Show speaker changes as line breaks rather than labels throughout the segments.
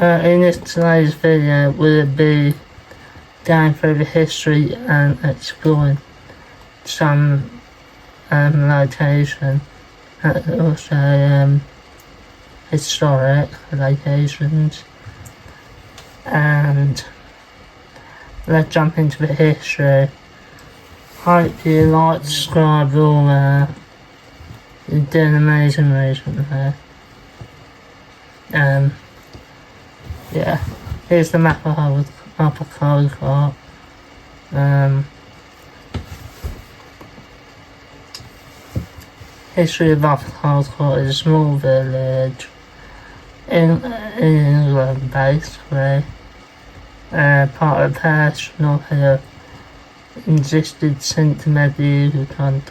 In this today's video, we'll be going through the history and exploring some location, also historic locations, and let's jump into the history. Hope you like, subscribe, all you're doing amazing recently. Yeah, here's the map of Upper Caldecote. History of Upper Caldecote is a small village in England, basically. Part of the parish North Hill existed since the medieval time,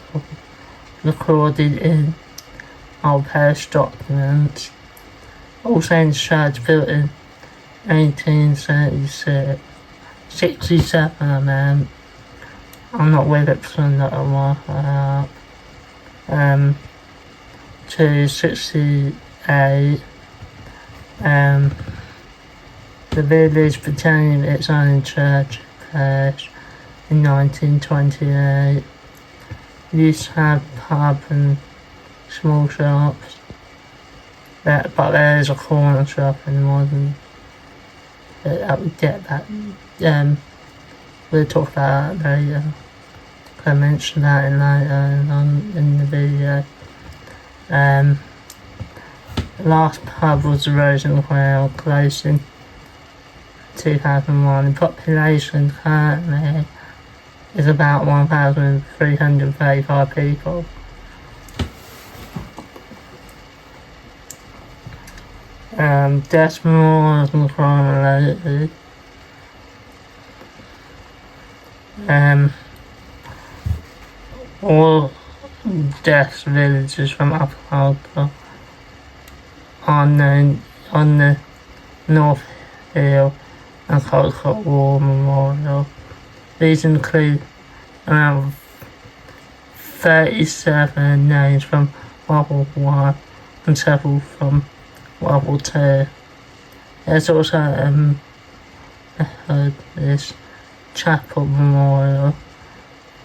recorded in old parish documents. All Saints Church built in 1867, I'm not with it because I'm not a marker to 68. The village became its own church parish in 1928. It used to have pub and small shops, but there is a corner shop in the modern. That we get that. We'll talk about that later. I mentioned that in the video. The last pub was the Rose and Crown, closed in 2001. The population currently is about 1,335 people. Deaths, memorials and crime related. All deaths villages from Upper Caldecote on the North Hill and Caldecote War Memorial. These include around 37 names from World War I and several from World War II. There's also this chapel memorial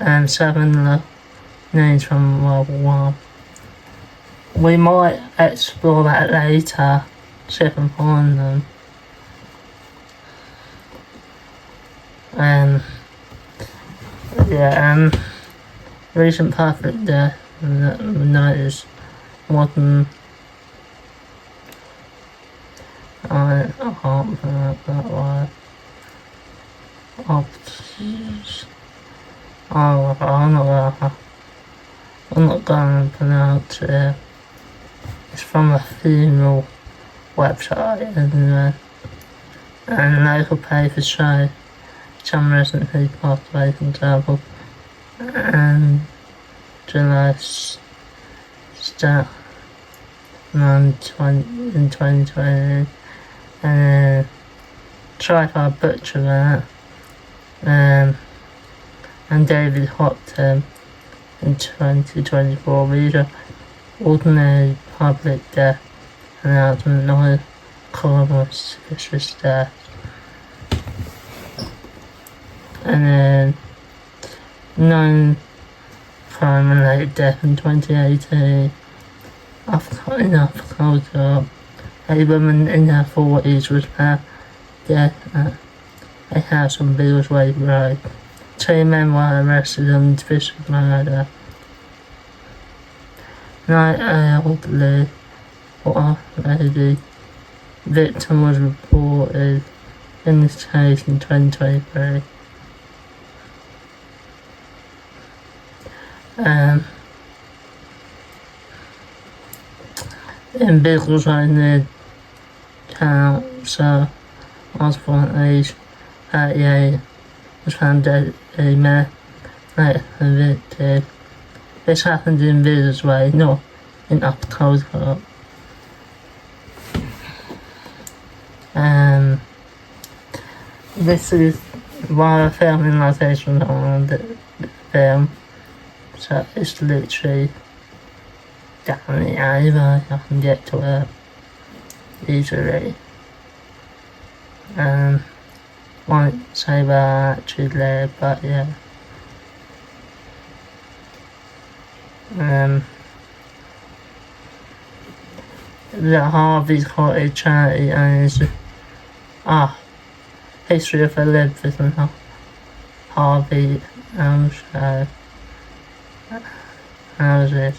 and 7 names from World War I. We might explore that later, see if I can find them. Recent perfect death notice modern. I can't pronounce that word. I'm not going to pronounce it. It's from a funeral website, and local papers show some recently passed away, for example, and July in 2020. Try-Fi Butcher that, and David Hopton in 2024. These are ordinary public death announcement, not a coroner suspicious death. And then non-crime related death in 2018. In Upper Caldecote, a woman in her 40s was found dead at a house on Billsway Road. 2 men were arrested on suspicion of murder. 9-year-old lady victim was reported in this case in 2023. In Biggleswade near Council, Osborne, age 38, was found dead. A man later convicted. This happened in Biggleswade, not in Upper Caldecote. This is one of the filming locations on the film, so it's literally down the alleyway. I can get to it easily. Won't say where I actually live, but yeah. The Harvey's Cottage charity owns History of Elizabeth and Harvey houses.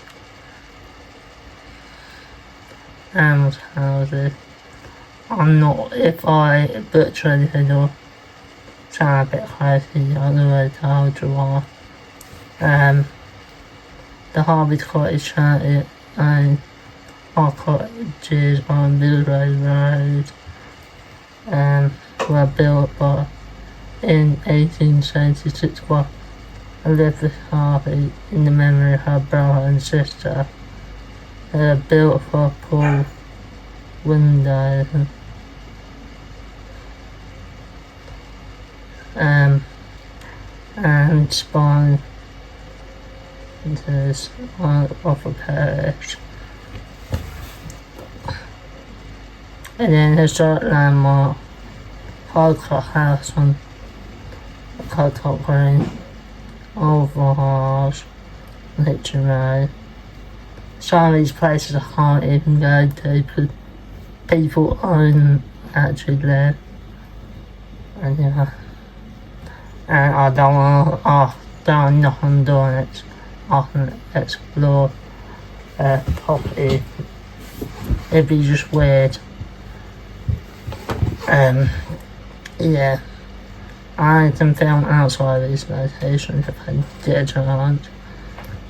I'm not, if I butcher anything or sound a bit crazy, otherwise I'll draw. The Harvey Cottage charity and our cottages on Millway Road were built in 1876 by Elizabeth Harvey in the memory of her brother and sister. They were built for poor windows and spines of a parish. And then historic landmark, Caldecote House on Caldecote Green, Overharsh, Litchfield Road. Some of these places I can't even go to because people don't actually live. And and I don't want to knock on the door and I can explore property. It'd be just weird. Yeah, I can film outside of these locations if I get a chance.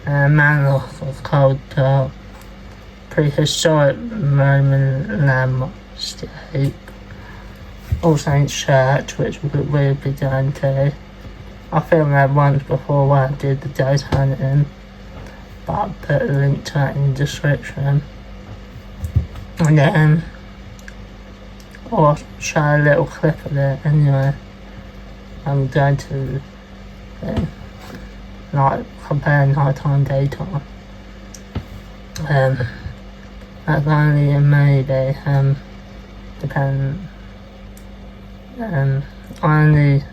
Manor of Caldecote, prehistoric Roman landmark state, All Saints Church, which we'll be going to. I filmed that once before when I did the ghost hunting, but I'll put a link to that in the description. And then I'll show a little clip of it anyway. I'm going to compare nighttime, daytime. That's only a maybe, depending. Only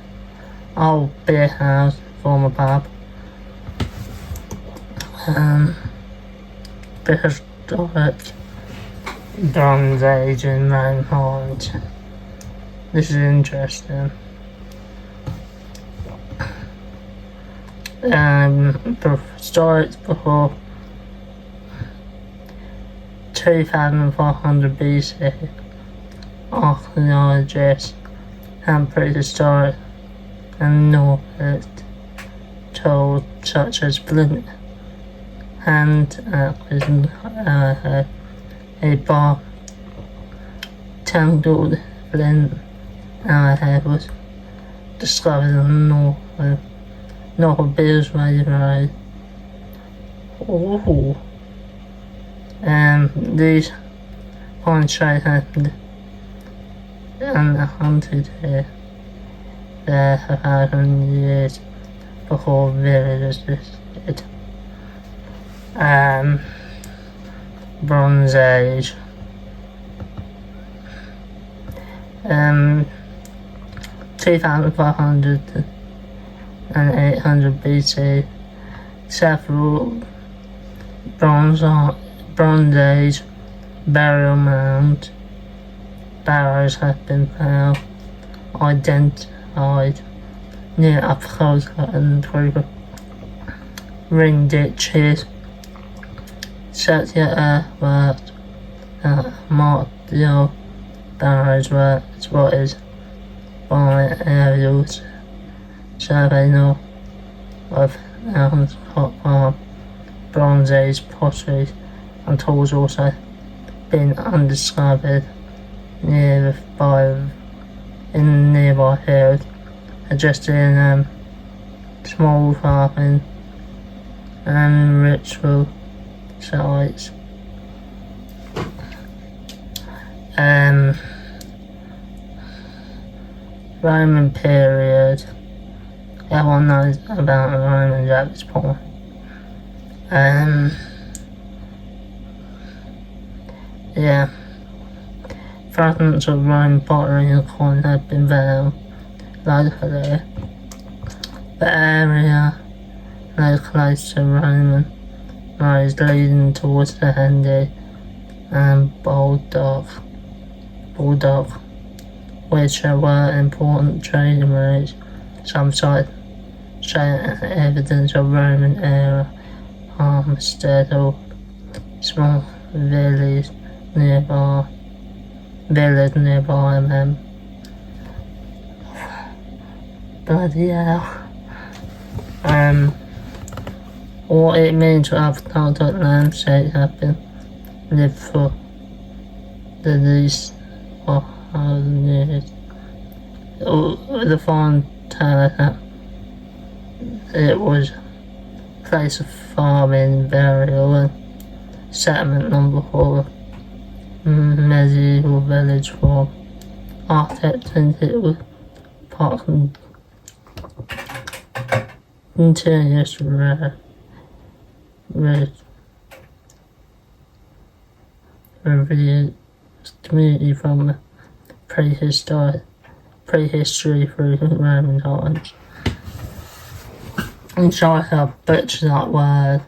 old beer house, former pub. Prehistoric Bronze Age in Roman Horns. This is interesting. Prehistoric before 2500 BC. Archaeologists and prehistoric and Northwest tools such as flint hand axes and a bar tangled flint arrowhead was discovered on the north of Billsway Road. These finds happened and hunted here there 1,000 years before villagers existed. Bronze Age. 2500 and 800 BC. Several Bronze Age burial mound barrows have been found, identified near Caldecote and through ring ditches. Circular earthworks mark the old barrows were spotted by aerial survey north of Elm's Hot Farm. Bronze Age pottery and tools also been undiscovered in nearby hills, suggesting small farming and ritual sites. Roman period. Everyone knows about the Romans at this point. Yeah. fragments of Roman pottery and coin have been found locally. The area lay close to Roman roads leading towards the Handy and Bulldog, which were important trading routes. Some sites show evidence of Roman era homestead or small village nearby. Bloody hell. What it means to have Caldecote landscape have been lived for the least 1,000 years. The farm tell that it was a place of farming, burial and settlement long before medieval village form. Architects think it was part of continuous revered community from prehistory through Roman times. Inside a butcher's that word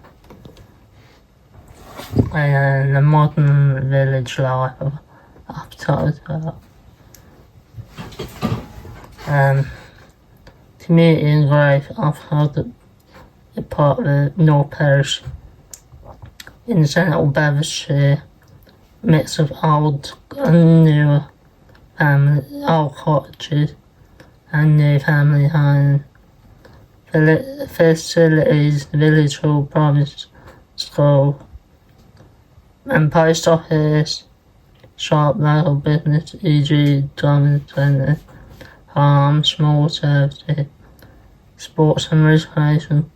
and the modern village life of appetite. Community and growth. I've held a part of the North Parish in central Bedfordshire, mix of old and newer old cottages and new family homes. Facilities, village hall, primary school and post office, shop, local business, e.g. diamond centre, farm, small services, sports and recreation,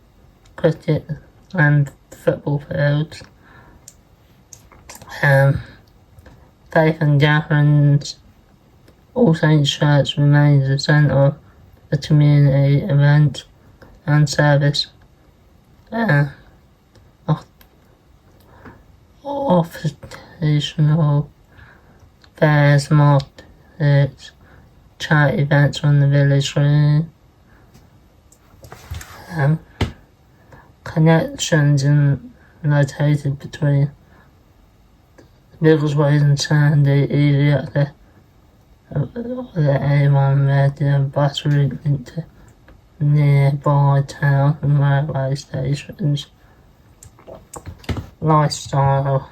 cricket and football fields. Faith and gatherings. All Saints Church remains the centre of the community event and service. Occasional fairs, markets, charity events on the village green. Connections located between Biggleswade and Sandy, easy access the A1 radio bus route into nearby town and railway stations. Lifestyle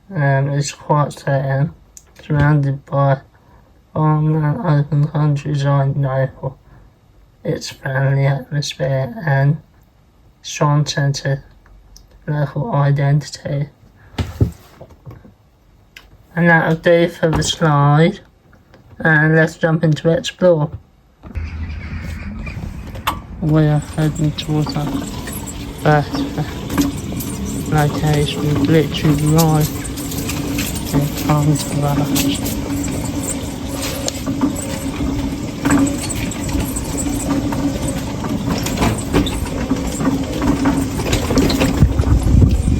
is quite certain, surrounded by farmland, open countryside, known for its friendly atmosphere and strong sense of local identity. And that'll do for the slide, and let's jump into explore. We are heading towards our first location, literally right in front of us.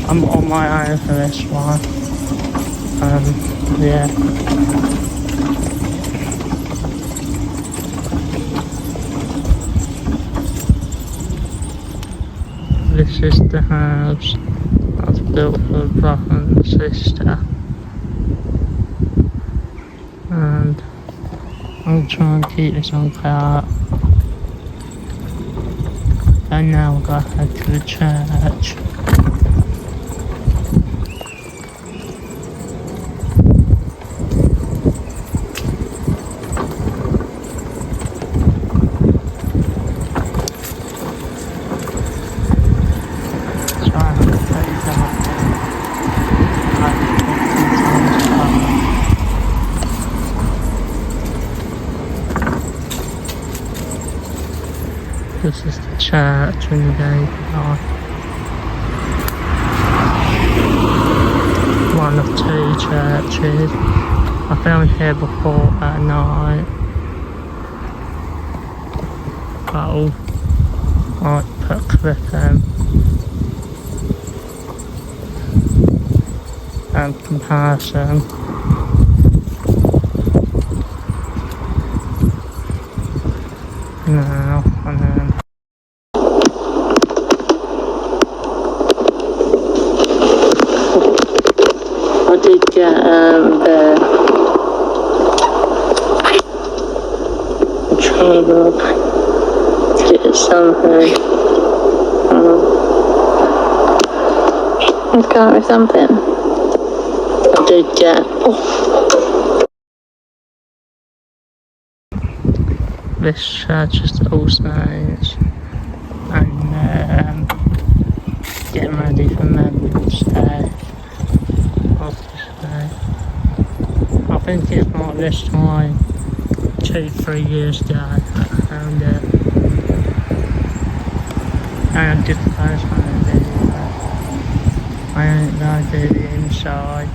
I'm on my own for this one. Yeah. This is the house that's built for brother and sister. And I'll try and keep this on car. And now we're going to head to the church. This is the church when you go by. One of two churches. I've been here before at night. But I'll put a clip in and comparison. now, and then I did get the trouble. Get something.
Let's go with something.
I did get. This church is All Saints, and getting ready for Memorial's Day. Obviously, I think it's not this time 2-3 years ago I found it, and I did the first one in the video. I don't know the inside,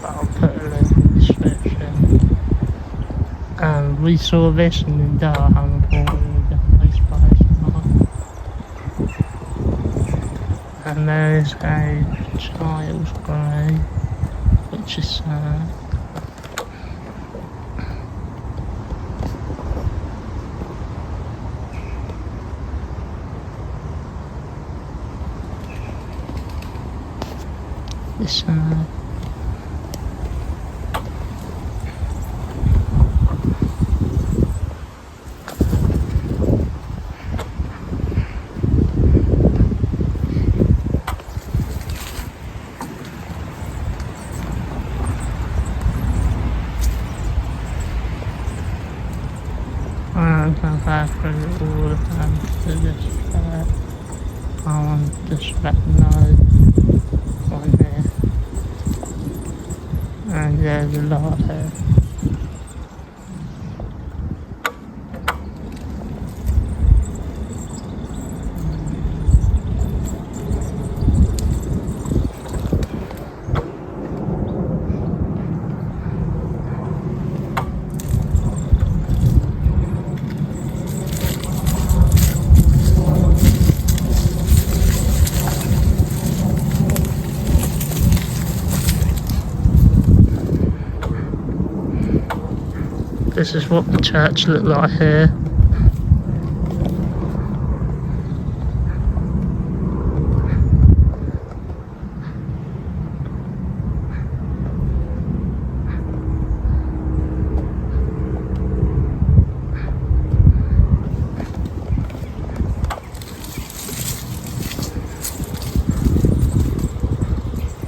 but I'll put a link in the description. We saw this in the dark, and we thought we were definitely surprised. And there's a child's grave, which is sad. It's sad. I'm going back through all of them to this I want to just let them know one there. And there's a lot here. This is what the church looked like here.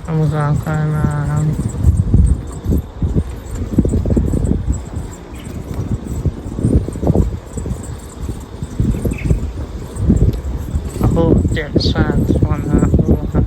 And we're going to go around. Yeah, the sands on that water.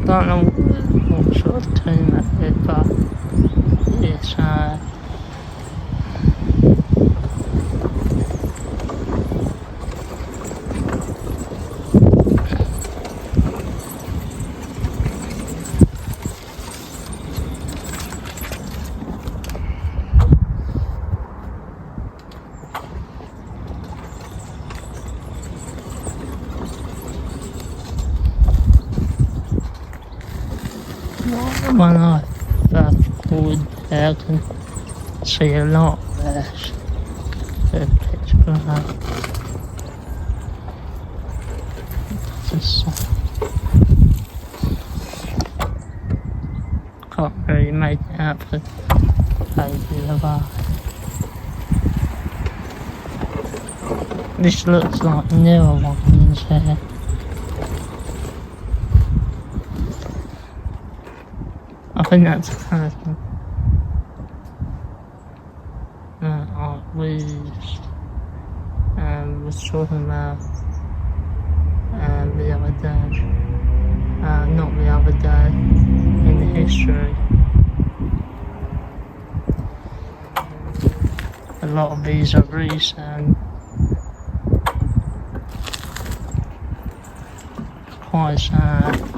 I don't know what sort of tomb that is, but it's when I first forward there, I can see a lot there. The pitch black. Just can't really make it out for pages of art. This looks like newer ones here. I think that's the first one. was talking about the other day. Not the other day, in the history. A lot of these are recent. Quite sad.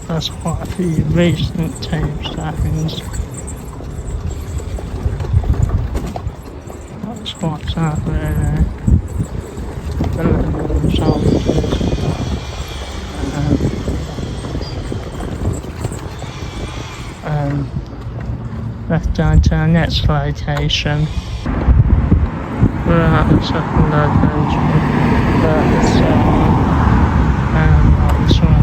That's quite a few recent tombstones. That's quite sad really. The little soldiers. Let's go to our next location. We're at the second location. This one.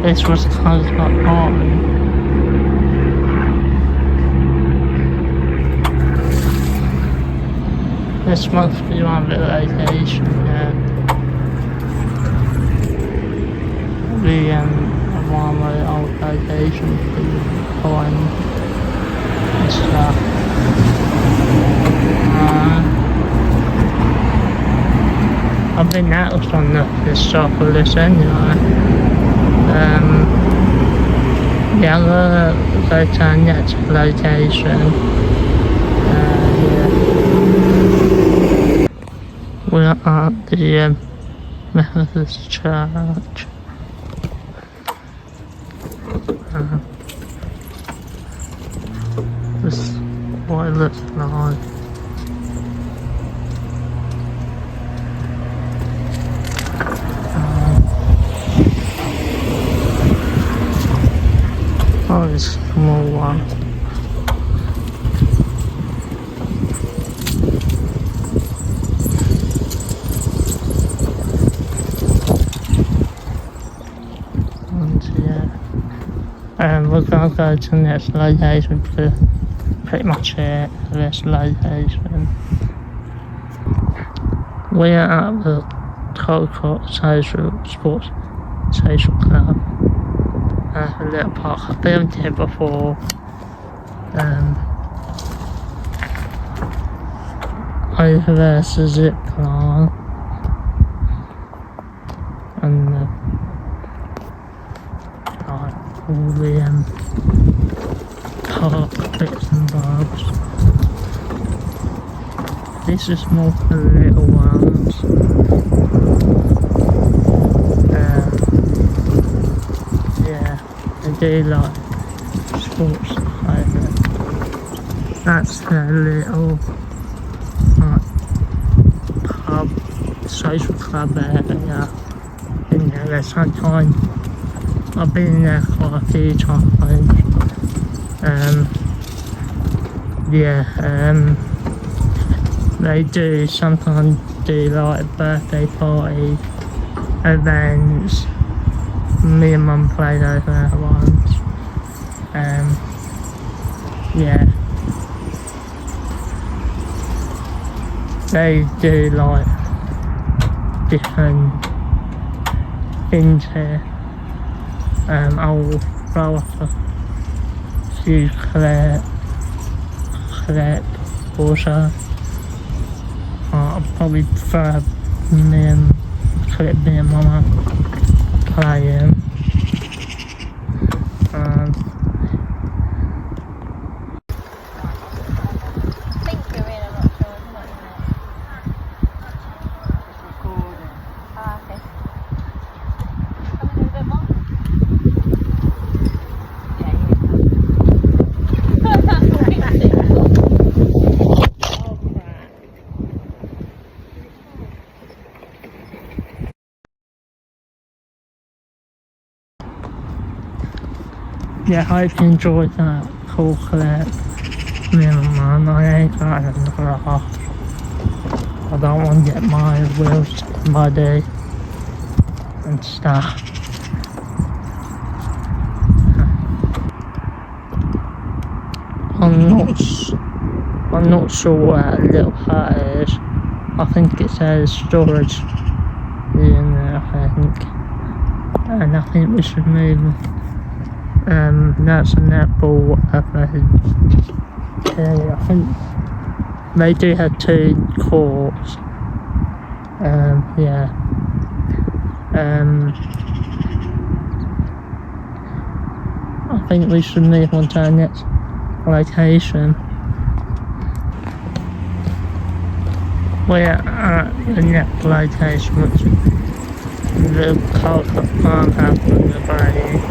This was Caldecote Army. This must be one of the locations, yeah. One of the old locations for the coin and stuff. I think that was on the historical list anyway. Yeah, I'm gonna go to our next location. Yeah. We're at the Methodist Church. This is what it looks like. Oh, it's a small one. And yeah, we're gonna go to the next location for pretty much it for this location. We're at the Caldecote Social Club. A little park. I've been here before. Over there's a zip line and all the park bits and bobs. This is more for the little ones. Yeah, I do like sports over. That's the little pub, social club area. Been there sometimes. I've been there quite a few times. They do sometimes do like birthday party events. Me and Mum played over there once. Yeah. They do like different things here. I'll throw up a few clip also. I'll probably throw me and Mama playing. yeah, hope you enjoyed that cool clip. Me and my mum, I ain't got another half. I don't want to get my wheels muddy and stuff. I'm not sure what that little hut is. I think it says storage in there, I think. And I think we should move. That's a netball. I think they do have 2 courts. Yeah. I think we should move on to our next location. We're at the next location, which is the Caldecote farmhouse in the bay.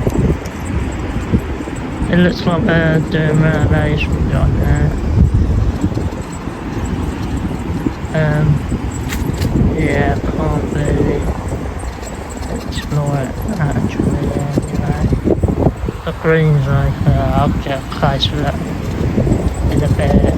It looks like they're doing renovations on there. Yeah, can't really explore it actually anyway. The green's right there, I'll get close to that in a bit.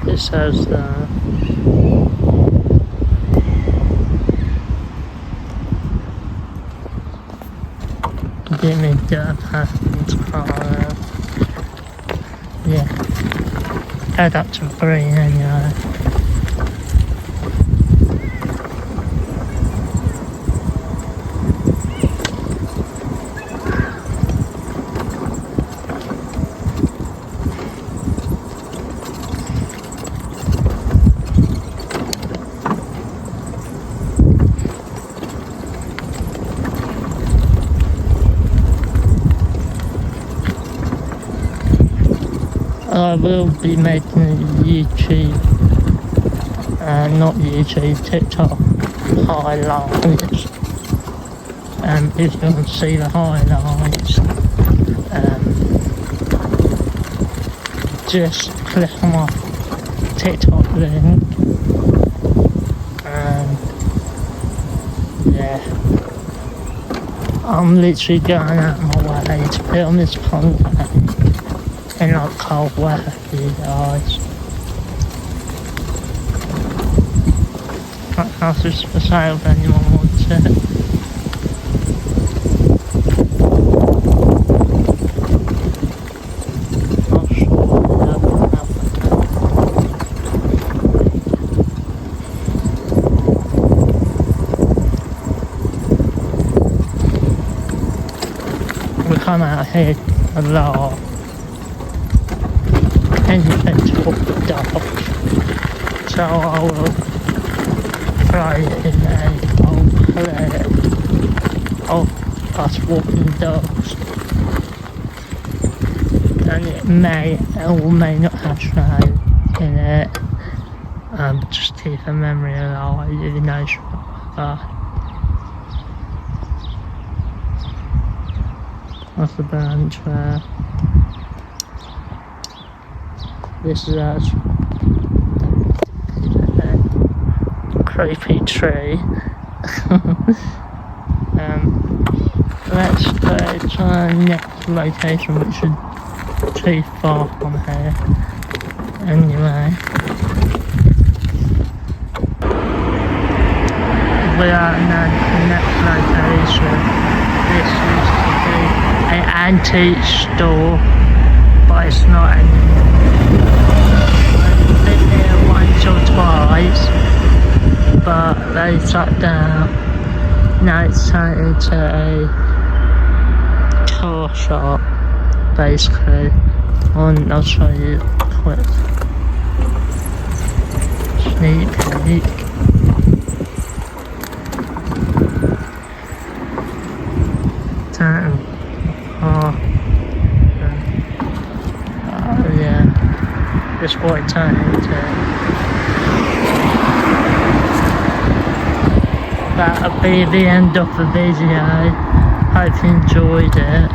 It says didn't mean to yeah, head up to green anyway. I will be making a YouTube, not YouTube, TikTok highlights. If you want to see the highlights, just click on my TikTok link. Yeah, I'm literally going out my way to film this content in like cold weather for you guys. That house is for sale if anyone wants it. I'll show you that. We come out here a lot. And you can talk the dog. So I will try in a old clip of us walking dogs. And it may or may not have shown in it. Just keep a memory alive, you know, that's the branch there. This is a creepy tree. Let's go to our next location, which is too far from here. Anyway, we are in the next location. This used to be an antique store, but it's not anymore. I've been here once or twice, but they shut down. Now it's turned into a car shop, basically. I'll show you a quick sneak peek. Yeah, this what it turned into. That'll be the end of the video. Hope you enjoyed it.